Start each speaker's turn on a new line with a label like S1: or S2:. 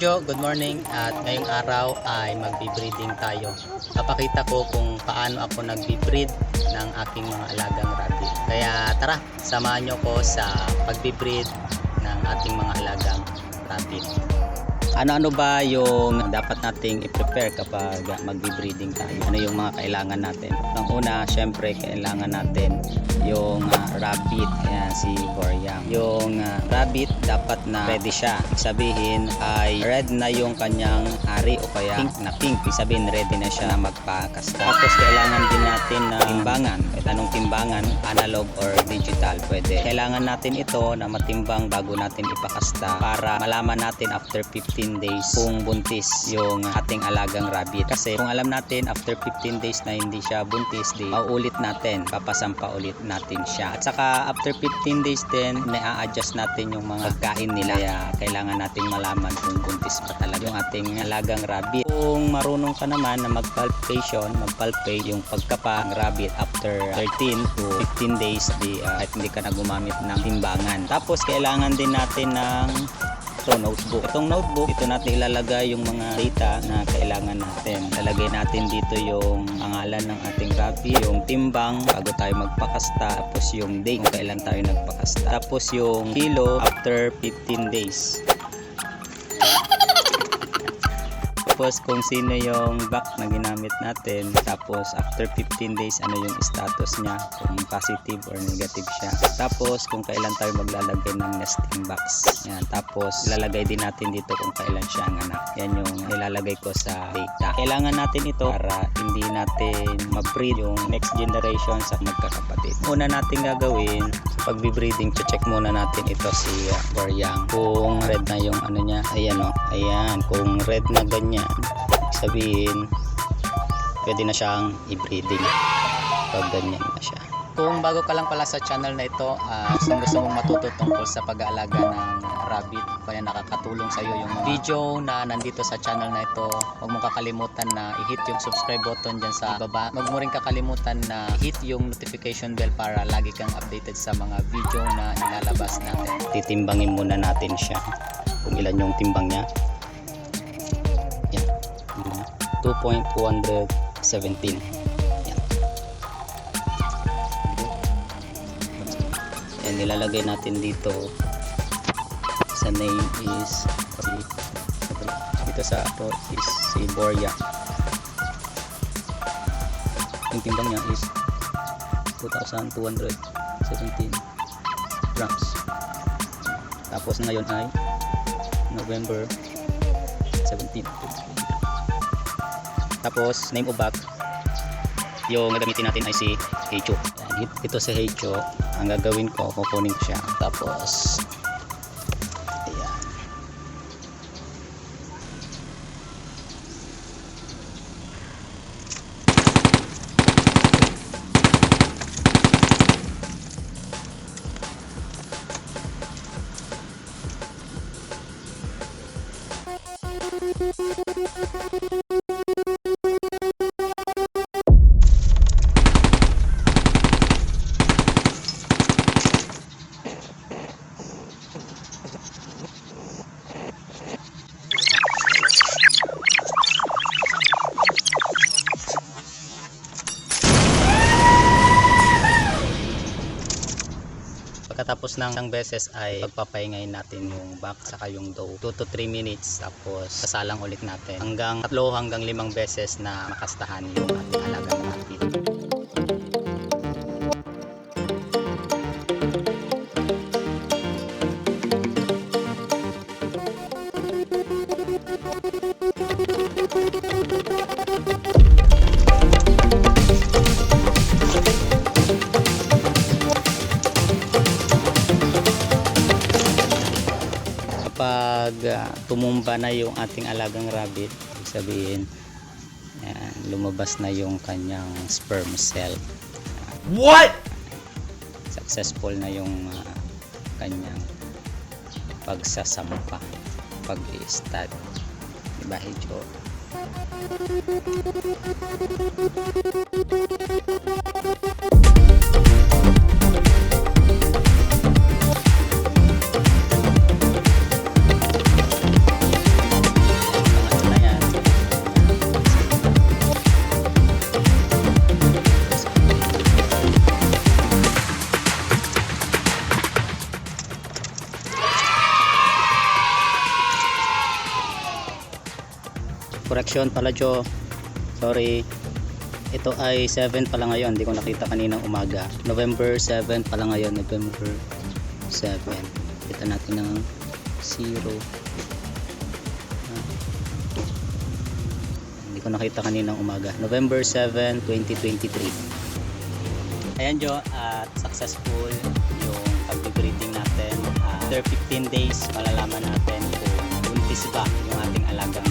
S1: Jojo, good morning at ngayong araw ay magbe-breeding tayo. Papakita ko kung paano ako nagbe-breed ng aking mga alagang rabbit. Kaya tara, samahan nyo ko sa pagbe-breed ng ating mga alagang rabbit. Ano-ano ba yung dapat nating i-prepare kapag magbe-breeding tayo? Ano yung mga kailangan natin? Nang una, syempre kailangan natin yung rabbit. Ayan, si Boryang. Yung rabbit dapat na ready siya. Ibig sabihin ay red na yung kanyang ari o kaya pink na pink. Ibig sabihin ready na siya na magpakasta. Tapos kailangan din natin na timbangan. Kahit anong timbangan, analog or digital, pwede. Kailangan natin ito na matimbang bago natin ipakasta para malaman natin after 15 days kung buntis yung ating alagang rabbit. Kasi kung alam natin after 15 days na hindi siya buntis, di paulit natin, papasampa ulit natin siya. At saka after 15 days din, na-adjust natin yung mga pagkain nila. Kaya kailangan nating malaman kung buntis pa talaga yung ating alagang rabbit. Kung marunong ka naman na mag-palpation, mag-palpate yung pagkapa ng rabbit after 13 to 15 days, di kahit hindi ka na gumamit ng timbangan. Tapos kailangan din natin ng notebook. Itong notebook, ito natin ilalagay yung mga data na kailangan natin. Lalagay natin dito yung pangalan ng ating rabbit, yung timbang bago tayo magpakasta, tapos yung date kung kailan tayo nagpakasta, tapos yung kilo after 15 days. Tapos kung sino yung box na ginamit natin, tapos after 15 days ano yung status niya, kung positive or negative siya. Tapos kung kailan tayo maglalagay ng nesting box. Yan. Tapos ilalagay din natin dito kung kailan siya ang anak. Yan yung ilalagay ko sa data. Kailangan natin ito para hindi natin ma-breed yung next generation sa magkakapatid. Una natin gagawin, pag-breeding, check muna natin ito si Boryang. Kung red na yung ano niya, ayan o, ayan, kung red na ganyan, sabihin pwede na siyang i-breeding pag ganyan na siya. Kung bago ka lang pala sa channel na ito, kung gusto mong matuto tungkol sa pag-aalaga ng rabbit, kaya nakakatulong sa iyo yung mga video na nandito sa channel na ito, huwag mong kakalimutan na i-hit yung subscribe button dyan sa baba. Huwag mo rin kakalimutan na hit yung notification bell para lagi kang updated sa mga video na ilalabas natin. Titimbangin muna natin siya kung ilan yung timbang niya. 2.217. Yan, nilalagay natin dito sa name is dito sa ito is si Borya. Yung timbang niya is 2,217 grams. Tapos ngayon ay November 17. Tapos name of bag, yung gagamitin natin ay si Heicho. Ito si Heicho, ang gagawin ko, kukunin ko siya. Tapos ayan, pagkatapos ng isang beses ay pagpapahingayin natin yung back saka yung doe 2 to 3 minutes, tapos sasalang ulit natin hanggang 3 hanggang 5 beses na makastahan yung ating alagang rabbit. Pag tumumba na yung ating alagang rabbit, ibig sabihin yan, lumabas na yung kanyang sperm cell.
S2: What?
S1: Successful na yung kanyang pagsasampa, pag-i-stud. Diba, Hijo? Correction pala Jo. Sorry. Ito ay 7 pala ngayon. Hindi ko nakita kaninang umaga. November 7 pala ngayon. November 7. Kita natin ng 0. Hindi ko nakita kaninang umaga. November 7, 2023. Ayan Jo, at successful yung pag-breeding natin. After 15 days, malalaman natin kung buntis ba yung ating alagang